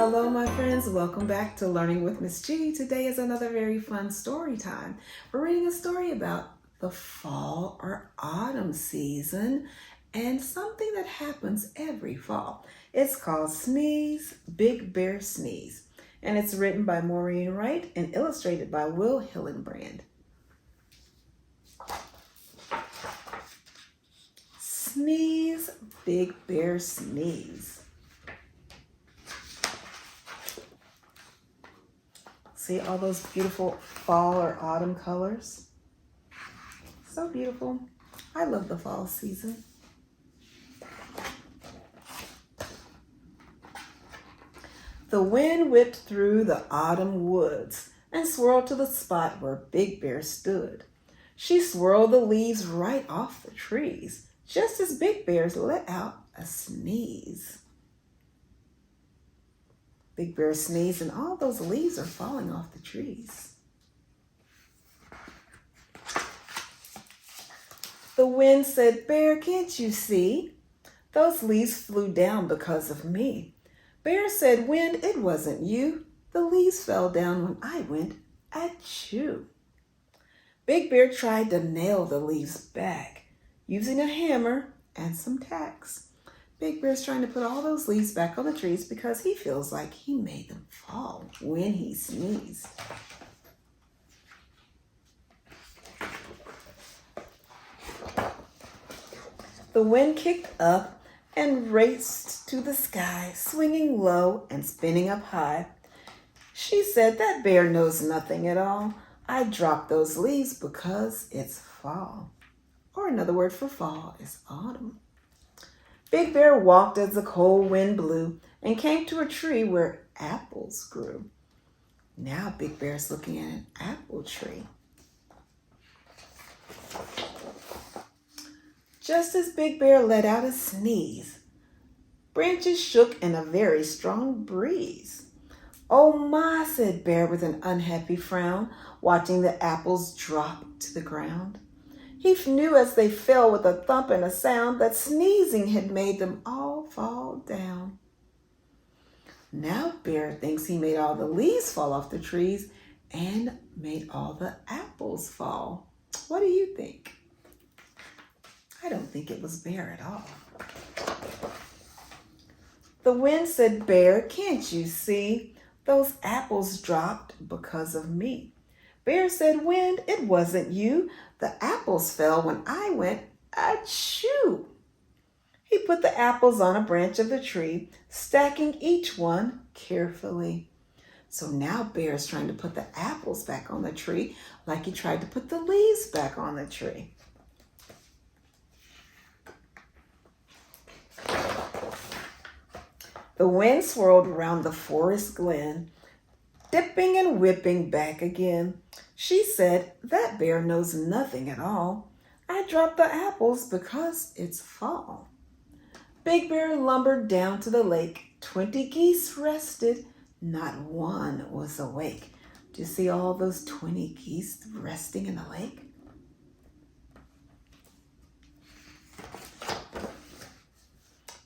Hello, my friends. Welcome back to Learning with Miss G. Today is another very fun story time. We're reading a story about the fall or autumn season and something that happens every fall. It's called Sneeze, Big Bear Sneeze, and it's written by Maureen Wright and illustrated by Will Hillenbrand. Sneeze, Big Bear Sneeze. See all those beautiful fall or autumn colors? So beautiful. I love the fall season. The wind whipped through the autumn woods and swirled to the spot where Big Bear stood. She swirled the leaves right off the trees, just as Big Bear let out a sneeze. Big Bear sneezed and all those leaves are falling off the trees. The wind said, "Bear, can't you see? Those leaves flew down because of me." Bear said, "Wind, it wasn't you. The leaves fell down when I went achoo." Big Bear tried to nail the leaves back using a hammer and some tacks. Big Bear's trying to put all those leaves back on the trees because he feels like he made them fall when he sneezed. The wind kicked up and raced to the sky, swinging low and spinning up high. She said, "That bear knows nothing at all. I dropped those leaves because it's fall." Or another word for fall is autumn. Big Bear walked as the cold wind blew and came to a tree where apples grew. Now Big Bear's looking at an apple tree. Just as Big Bear let out a sneeze, branches shook in a very strong breeze. "Oh my," said Bear with an unhappy frown, watching the apples drop to the ground. He knew as they fell with a thump and a sound that sneezing had made them all fall down. Now Bear thinks he made all the leaves fall off the trees and made all the apples fall. What do you think? I don't think it was Bear at all. The wind said, "Bear, can't you see? Those apples dropped because of me." Bear said, "Wind, it wasn't you. The apples fell when I went achoo." He put the apples on a branch of the tree, stacking each one carefully. So now Bear's trying to put the apples back on the tree like he tried to put the leaves back on the tree. The wind swirled around the forest glen, dipping and whipping back again. She said, "That bear knows nothing at all. I dropped the apples because it's fall." Big Bear lumbered down to the lake. 20 geese rested. Not one was awake. Do you see all those 20 geese resting in the lake?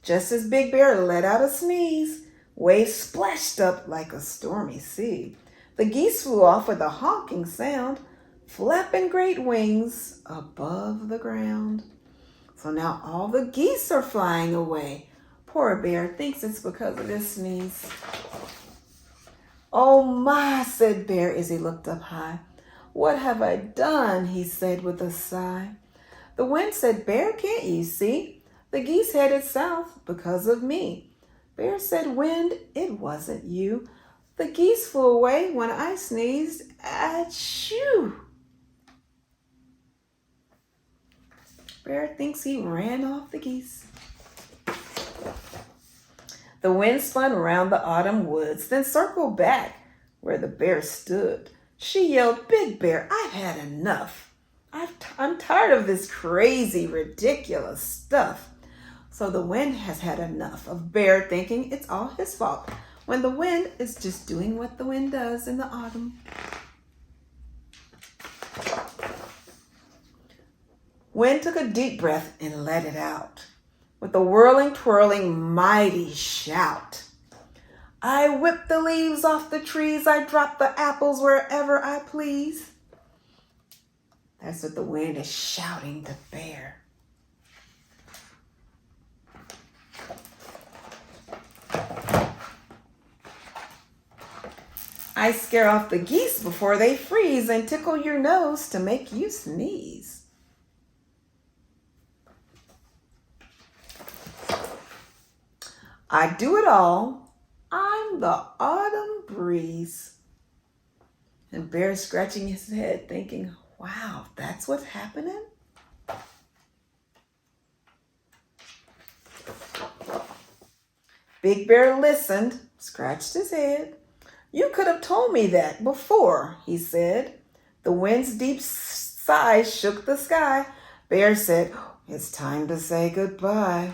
Just as Big Bear let out a sneeze, waves splashed up like a stormy sea. The geese flew off with a honking sound, flapping great wings above the ground. So now all the geese are flying away. Poor Bear thinks it's because of his sneeze. "Oh my," said Bear as he looked up high. "What have I done?" he said with a sigh. The wind said, "Bear, can't you see? The geese headed south because of me." Bear said, "Wind, it wasn't you. The geese flew away when I sneezed achoo." Bear thinks he ran off the geese. The wind spun around the autumn woods, then circled back where the bear stood. She yelled, "Big Bear, I've had enough. I'm tired of this crazy, ridiculous stuff." So the wind has had enough of Bear thinking it's all his fault when the wind is just doing what the wind does in the autumn. Wind took a deep breath and let it out. With a whirling, twirling, mighty shout, I whip the leaves off the trees. I drop the apples wherever I please. That's what the wind is shouting to Bear. I scare off the geese before they freeze and tickle your nose to make you sneeze. I do it all. I'm the autumn breeze. And Bear's scratching his head thinking, wow, that's what's happening? Big Bear listened, scratched his head. You could have told me that before, he said. The wind's deep sighs shook the sky. Bear said, it's time to say goodbye.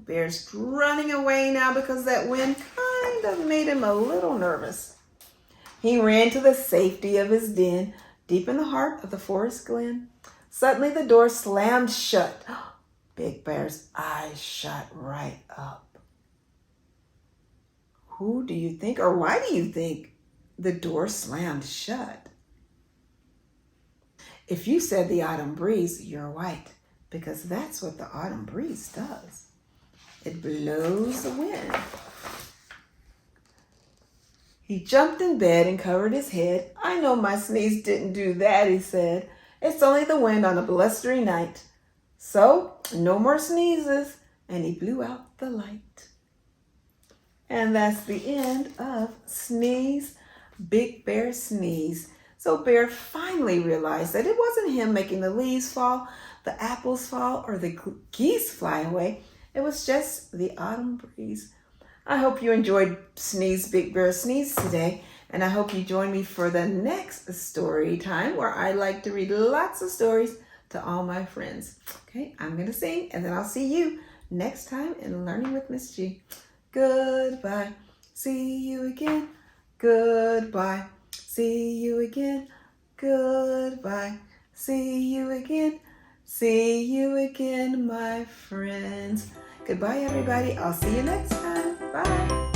Bear's running away now because that wind kind of made him a little nervous. He ran to the safety of his den, deep in the heart of the forest glen. Suddenly the door slammed shut. Big Bear's eyes shot right up. Who do you think, or why do you think the door slammed shut? If you said the autumn breeze, you're right, because that's what the autumn breeze does. It blows the wind. He jumped in bed and covered his head. I know my sneeze didn't do that, he said. It's only the wind on a blustery night. So, no more sneezes. And he blew out the light. And that's the end of Sneeze, Big Bear Sneeze. So Bear finally realized that it wasn't him making the leaves fall, the apples fall, or the geese fly away. It was just the autumn breeze. I hope you enjoyed Sneeze, Big Bear Sneeze today. And I hope you join me for the next story time where I like to read lots of stories to all my friends. Okay, I'm going to sing and then I'll see you next time in Learning with Miss G. Goodbye. See you again. Goodbye. See you again. Goodbye. See you again. See you again, my friends. Goodbye, everybody. I'll see you next time. Bye.